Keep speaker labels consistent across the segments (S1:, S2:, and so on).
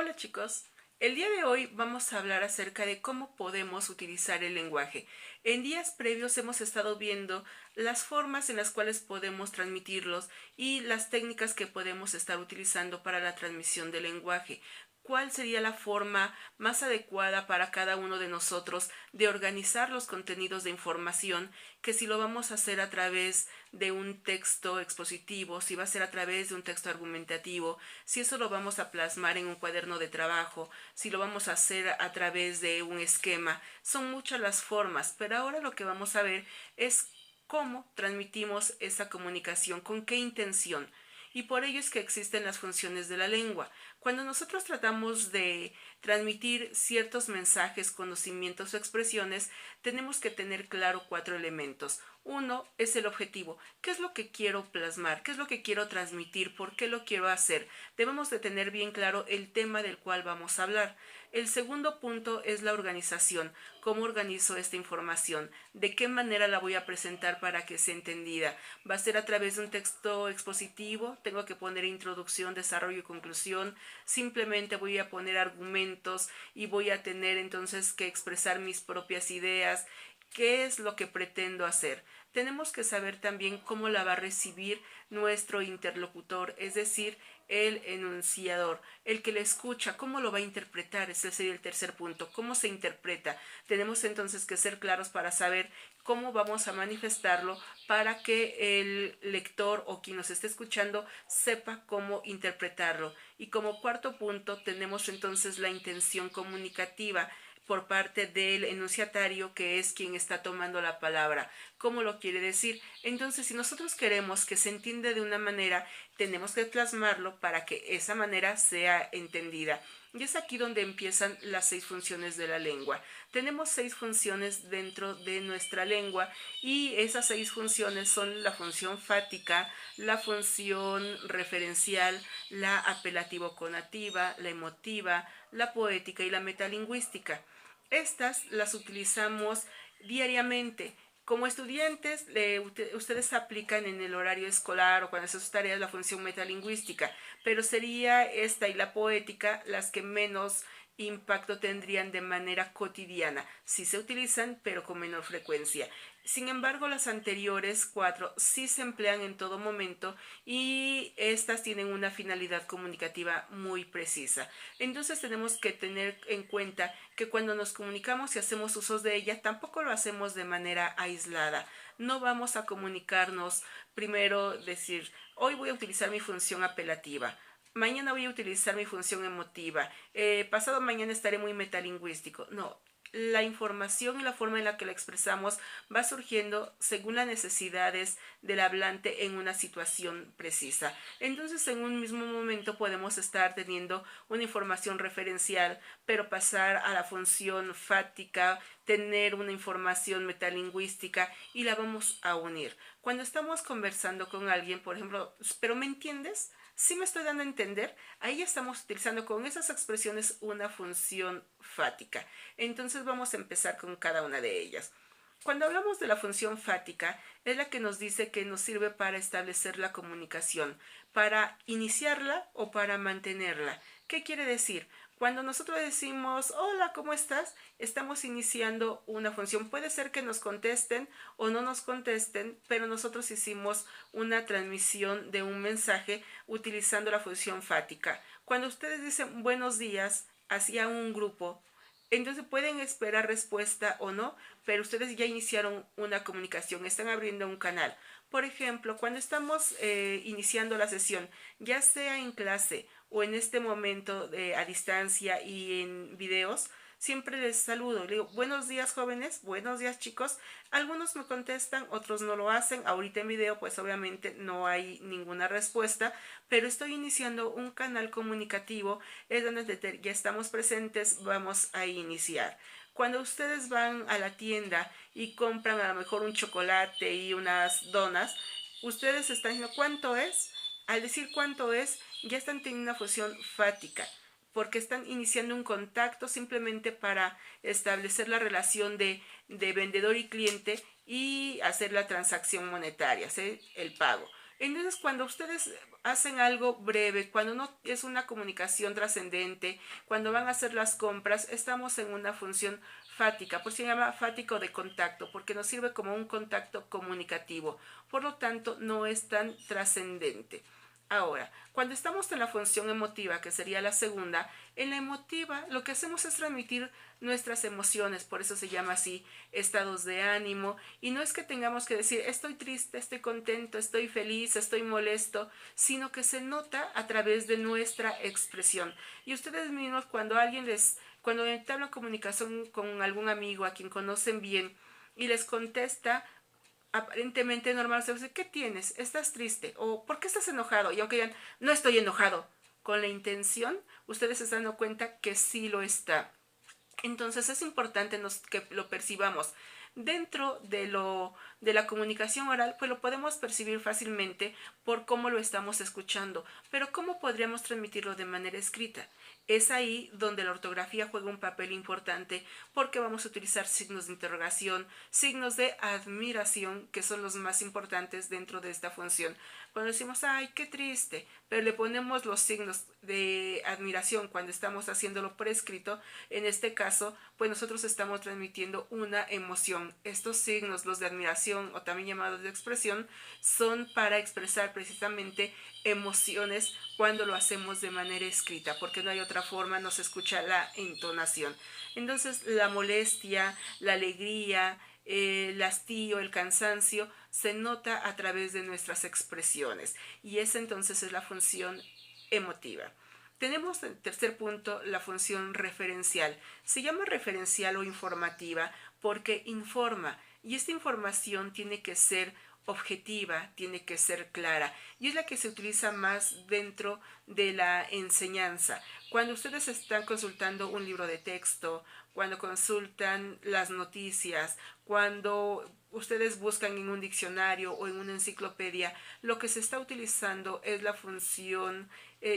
S1: Hola chicos, el día de hoy vamos a hablar acerca de cómo podemos utilizar el lenguaje. En días previos hemos estado viendo las formas en las cuales podemos transmitirlos y las técnicas que podemos estar utilizando para la transmisión del lenguaje. ¿Cuál sería la forma más adecuada para cada uno de nosotros de organizar los contenidos de información? Que si lo vamos a hacer a través de un texto expositivo, si va a ser a través de un texto argumentativo, si eso lo vamos a plasmar en un cuaderno de trabajo, si lo vamos a hacer a través de un esquema. Son muchas las formas, pero ahora lo que vamos a ver es cómo transmitimos esa comunicación, con qué intención. Y por ello es que existen las funciones de la lengua. Cuando nosotros tratamos de transmitir ciertos mensajes, conocimientos o expresiones, tenemos que tener claro 4 elementos. Uno es el objetivo. ¿Qué es lo que quiero plasmar? ¿Qué es lo que quiero transmitir? ¿Por qué lo quiero hacer? Debemos de tener bien claro el tema del cual vamos a hablar. El segundo punto es la organización. ¿Cómo organizo esta información? ¿De qué manera la voy a presentar para que sea entendida? ¿Va a ser a través de un texto expositivo? ¿Tengo que poner introducción, desarrollo y conclusión? ¿Simplemente voy a poner argumentos y voy a tener entonces que expresar mis propias ideas? ¿Qué es lo que pretendo hacer? Tenemos que saber también cómo la va a recibir nuestro interlocutor, es decir, el enunciador, el que le escucha, cómo lo va a interpretar. Ese sería el tercer punto, cómo se interpreta. Tenemos entonces que ser claros para saber cómo vamos a manifestarlo para que el lector o quien nos esté escuchando sepa cómo interpretarlo. Y como cuarto punto tenemos entonces la intención comunicativa por parte del enunciatario, que es quien está tomando la palabra. ¿Cómo lo quiere decir? Entonces, si nosotros queremos que se entienda de una manera, tenemos que plasmarlo para que esa manera sea entendida. Y es aquí donde empiezan las 6 funciones de la lengua. Tenemos 6 funciones dentro de nuestra lengua y esas 6 funciones son la función fática, la función referencial, la apelativo-conativa, la emotiva, la poética y la metalingüística. Estas las utilizamos diariamente. Como estudiantes, ustedes aplican en el horario escolar o cuando hacen sus tareas la función metalingüística, pero sería esta y la poética las que menos impacto tendrían de manera cotidiana. Sí se utilizan, pero con menor frecuencia. Sin embargo, las anteriores 4 sí se emplean en todo momento y estas tienen una finalidad comunicativa muy precisa. Entonces tenemos que tener en cuenta que cuando nos comunicamos y hacemos usos de ella, tampoco lo hacemos de manera aislada. No vamos a comunicarnos primero decir, hoy voy a utilizar mi función apelativa. Mañana voy a utilizar mi función emotiva. Pasado mañana estaré muy metalingüístico. No, la información y la forma en la que la expresamos va surgiendo según las necesidades del hablante en una situación precisa. Entonces, en un mismo momento podemos estar teniendo una información referencial, pero pasar a la función fática, tener una información metalingüística y la vamos a unir. Cuando estamos conversando con alguien, por ejemplo, ¿pero me entiendes? ¿Sí me estoy dando a entender? Ahí estamos utilizando con esas expresiones una función fática. Entonces vamos a empezar con cada una de ellas. Cuando hablamos de la función fática, es la que nos dice que nos sirve para establecer la comunicación, para iniciarla o para mantenerla. ¿Qué quiere decir? Cuando nosotros decimos, hola, ¿cómo estás? Estamos iniciando una función. Puede ser que nos contesten o no nos contesten, pero nosotros hicimos una transmisión de un mensaje utilizando la función fática. Cuando ustedes dicen buenos días hacia un grupo, entonces pueden esperar respuesta o no, pero ustedes ya iniciaron una comunicación, están abriendo un canal. Por ejemplo, cuando estamos iniciando la sesión, ya sea en clase o en este momento a distancia y en videos, siempre les saludo, le digo, buenos días jóvenes, buenos días chicos. Algunos me contestan, otros no lo hacen. Ahorita en video pues obviamente no hay ninguna respuesta, pero estoy iniciando un canal comunicativo, es donde ya estamos presentes, vamos a iniciar. Cuando ustedes van a la tienda y compran a lo mejor un chocolate y unas donas, ustedes están diciendo ¿cuánto es? Al decir cuánto es, ya están teniendo una función fática, porque están iniciando un contacto simplemente para establecer la relación de vendedor y cliente y hacer la transacción monetaria, hacer el pago. Entonces, cuando ustedes hacen algo breve, cuando no es una comunicación trascendente, cuando van a hacer las compras, estamos en una función fática, por eso se llama fático de contacto, porque nos sirve como un contacto comunicativo, por lo tanto no es tan trascendente. Ahora, cuando estamos en la función emotiva, que sería la segunda, en la emotiva lo que hacemos es transmitir nuestras emociones, por eso se llama así, estados de ánimo, y no es que tengamos que decir estoy triste, estoy contento, estoy feliz, estoy molesto, sino que se nota a través de nuestra expresión. Y ustedes mismos cuando entablan comunicación con algún amigo a quien conocen bien y les contesta aparentemente normal, se dice, ¿qué tienes? ¿Estás triste? ¿O por qué estás enojado? Y aunque digan, no estoy enojado, con la intención, ustedes se están dando cuenta que sí lo está. Entonces es importante que lo percibamos. Dentro de la comunicación oral, pues lo podemos percibir fácilmente por cómo lo estamos escuchando, pero ¿cómo podríamos transmitirlo de manera escrita? Es ahí donde la ortografía juega un papel importante porque vamos a utilizar signos de interrogación, signos de admiración, que son los más importantes dentro de esta función. Cuando decimos, ay, qué triste, pero le ponemos los signos de admiración cuando estamos haciéndolo por escrito, en este caso, pues nosotros estamos transmitiendo una emoción. Estos signos, los de admiración o también llamados de expresión, son para expresar precisamente emociones cuando lo hacemos de manera escrita, porque no hay otra forma, no se escucha la entonación. Entonces, la molestia, la alegría, el hastío, el cansancio, se nota a través de nuestras expresiones y esa entonces es la función emotiva. Tenemos en tercer punto la función referencial. Se llama referencial o informativa porque informa y esta información tiene que ser objetiva, tiene que ser clara y es la que se utiliza más dentro de la enseñanza. Cuando ustedes están consultando un libro de texto, cuando consultan las noticias, cuando ustedes buscan en un diccionario o en una enciclopedia, lo que se está utilizando es la función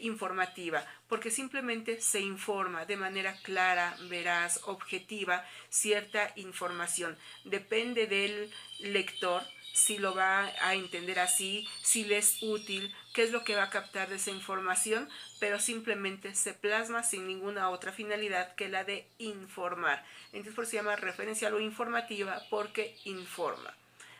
S1: informativa, porque simplemente se informa de manera clara, veraz, objetiva, cierta información. Depende del lector si lo va a entender así, si le es útil, qué es lo que va a captar de esa información, pero simplemente se plasma sin ninguna otra finalidad que la de informar. Entonces por eso se llama referencial o informativa porque informa.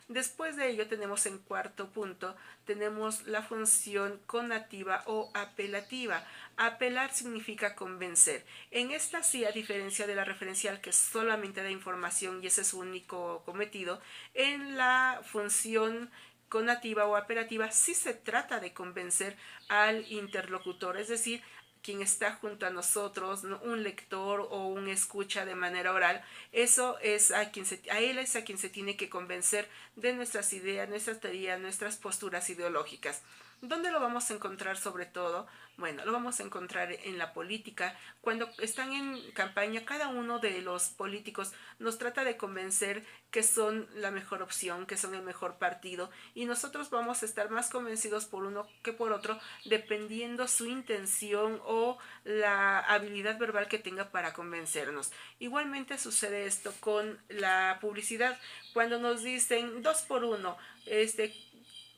S1: Después de ello tenemos en cuarto punto, tenemos la función conativa o apelativa. Apelar significa convencer. En esta sí, a diferencia de la referencial que solamente da información y ese es su único cometido, en la función conativa o apelativa sí se trata de convencer al interlocutor, es decir, quien está junto a nosotros, ¿no? Un lector o un escucha de manera oral, eso es a él es a quien se tiene que convencer de nuestras ideas, nuestras teorías, nuestras posturas ideológicas. ¿Dónde lo vamos a encontrar sobre todo? Bueno, lo vamos a encontrar en la política. Cuando están en campaña, cada uno de los políticos nos trata de convencer que son la mejor opción, que son el mejor partido, y nosotros vamos a estar más convencidos por uno que por otro, dependiendo su intención o la habilidad verbal que tenga para convencernos. Igualmente sucede esto con la publicidad. Cuando nos dicen 2 por 1,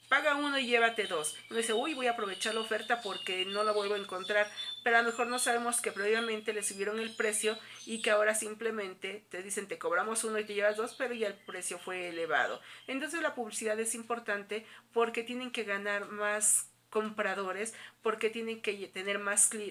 S1: paga uno y llévate dos. Uno dice, uy, voy a aprovechar la oferta porque no la vuelvo a encontrar. Pero a lo mejor no sabemos que previamente le subieron el precio y que ahora simplemente te dicen, te cobramos uno y te llevas dos, pero ya el precio fue elevado. Entonces la publicidad es importante porque tienen que ganar más compradores, porque tienen que tener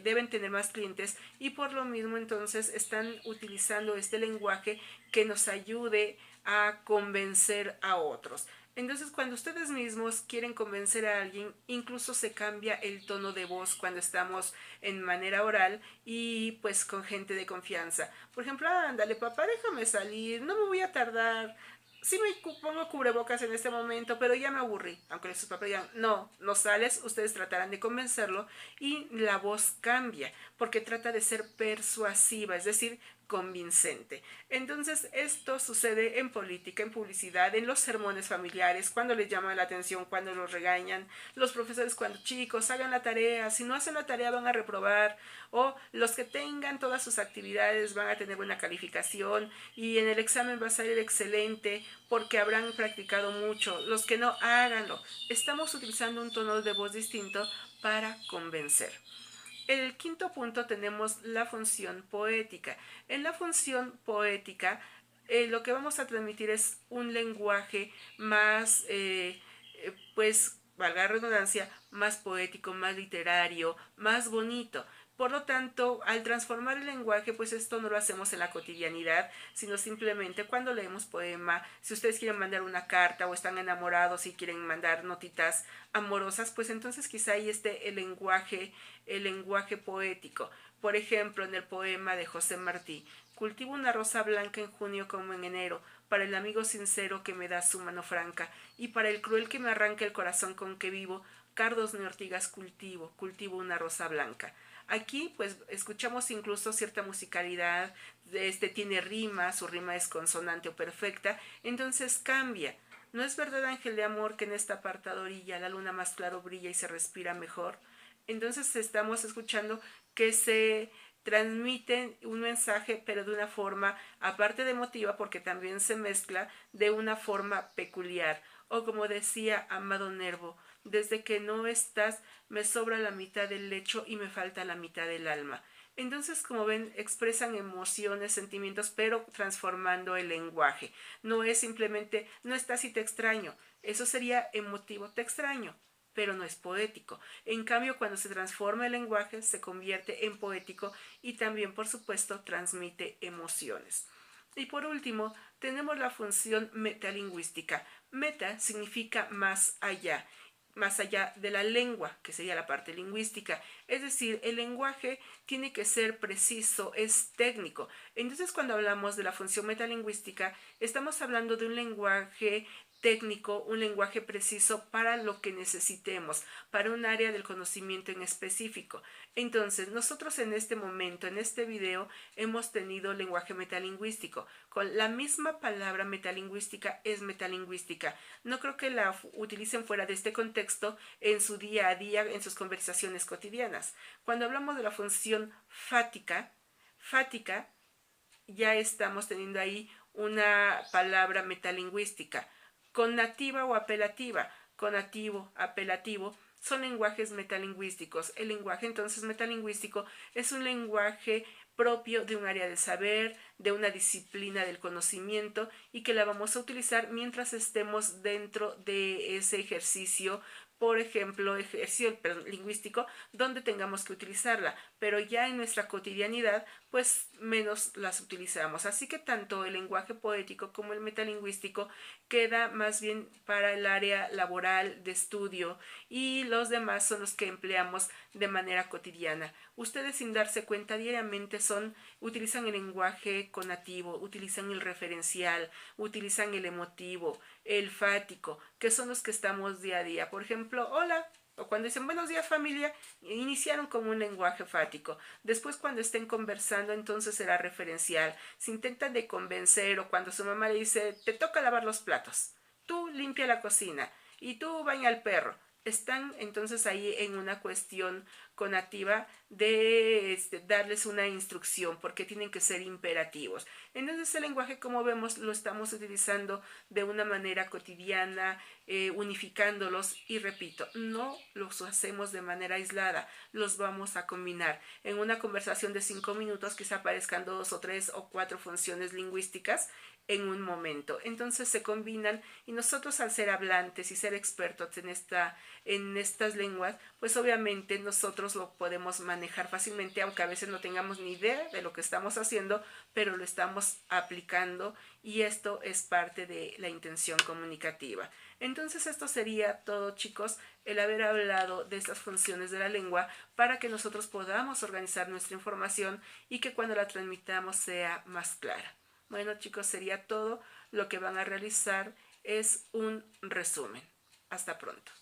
S1: deben tener más clientes y por lo mismo entonces están utilizando este lenguaje que nos ayude a convencer a otros. Entonces, cuando ustedes mismos quieren convencer a alguien, incluso se cambia el tono de voz cuando estamos en manera oral y pues con gente de confianza. Por ejemplo, ándale papá, déjame salir, no me voy a tardar. Sí me pongo cubrebocas en este momento, pero ya me aburrí. Aunque sus papás digan, no, no sales, ustedes tratarán de convencerlo y la voz cambia, porque trata de ser persuasiva, es decir, convincente. Entonces, esto sucede en política, en publicidad, en los sermones familiares, cuando les llaman la atención, cuando los regañan, los profesores cuando chicos hagan la tarea, si no hacen la tarea van a reprobar, o los que tengan todas sus actividades van a tener buena calificación y en el examen va a salir excelente porque habrán practicado mucho. Los que no, háganlo. Estamos utilizando un tono de voz distinto para convencer. En el quinto punto tenemos la función poética. En la función poética lo que vamos a transmitir es un lenguaje más, pues, valga la redundancia, más poético, más literario, más bonito. Por lo tanto, al transformar el lenguaje, pues esto no lo hacemos en la cotidianidad, sino simplemente cuando leemos poema, si ustedes quieren mandar una carta o están enamorados y quieren mandar notitas amorosas, pues entonces quizá ahí esté el lenguaje poético. Por ejemplo, en el poema de José Martí, cultivo una rosa blanca en junio como en enero, para el amigo sincero que me da su mano franca, y para el cruel que me arranca el corazón con que vivo, cardos ni ortigas cultivo, cultivo una rosa blanca. Aquí pues escuchamos incluso cierta musicalidad, tiene rima, su rima es consonante o perfecta, entonces cambia. ¿No es verdad, ángel de amor, que en esta apartada orilla la luna más claro brilla y se respira mejor? Entonces estamos escuchando que se transmite un mensaje, pero de una forma, aparte de emotiva, porque también se mezcla de una forma peculiar. O como decía Amado Nervo, desde que no estás, me sobra la mitad del lecho y me falta la mitad del alma. Entonces, como ven, expresan emociones, sentimientos, pero transformando el lenguaje. No es simplemente, no estás y te extraño. Eso sería emotivo, te extraño, pero no es poético. En cambio, cuando se transforma el lenguaje, se convierte en poético y también, por supuesto, transmite emociones. Y por último, tenemos la función metalingüística. Meta significa más allá de la lengua, que sería la parte lingüística. Es decir, el lenguaje tiene que ser preciso, es técnico. Entonces, cuando hablamos de la función metalingüística, estamos hablando de un lenguaje técnico, un lenguaje preciso para lo que necesitemos, para un área del conocimiento en específico. Entonces, nosotros en este momento, en este video, hemos tenido lenguaje metalingüístico. Con la misma palabra metalingüística es metalingüística. No creo que la utilicen fuera de este contexto en su día a día, en sus conversaciones cotidianas. Cuando hablamos de la función fática, ya estamos teniendo ahí una palabra metalingüística. Connativa o apelativa, conativo, apelativo, son lenguajes metalingüísticos. El lenguaje entonces metalingüístico es un lenguaje propio de un área de saber, de una disciplina del conocimiento y que la vamos a utilizar mientras estemos dentro de ese ejercicio, por ejemplo, ejercicio lingüístico, donde tengamos que utilizarla, pero ya en nuestra cotidianidad, pues menos las utilizamos. Así que tanto el lenguaje poético como el metalingüístico queda más bien para el área laboral de estudio y los demás son los que empleamos de manera cotidiana. Ustedes sin darse cuenta diariamente utilizan el lenguaje conativo, utilizan el referencial, utilizan el emotivo, el fático, que son los que estamos día a día. Por ejemplo, hola, o cuando dicen buenos días familia, iniciaron con un lenguaje fático. Después cuando estén conversando, entonces será referencial. Se intentan de convencer o cuando su mamá le dice, te toca lavar los platos, tú limpia la cocina y tú baña al perro. Están entonces ahí en una cuestión conativa de darles una instrucción porque tienen que ser imperativos. Entonces el lenguaje, como vemos, lo estamos utilizando de una manera cotidiana, unificándolos y repito, no los hacemos de manera aislada, los vamos a combinar. En una conversación de 5 minutos quizá aparezcan 2 o 3 o 4 funciones lingüísticas en un momento. Entonces se combinan y nosotros al ser hablantes y ser expertos en estas lenguas, pues obviamente nosotros lo podemos manejar fácilmente, aunque a veces no tengamos ni idea de lo que estamos haciendo, pero lo estamos aplicando y esto es parte de la intención comunicativa. Entonces esto sería todo, chicos, el haber hablado de estas funciones de la lengua para que nosotros podamos organizar nuestra información y que cuando la transmitamos sea más clara. Bueno, chicos, sería todo. Lo que van a realizar es un resumen. Hasta pronto.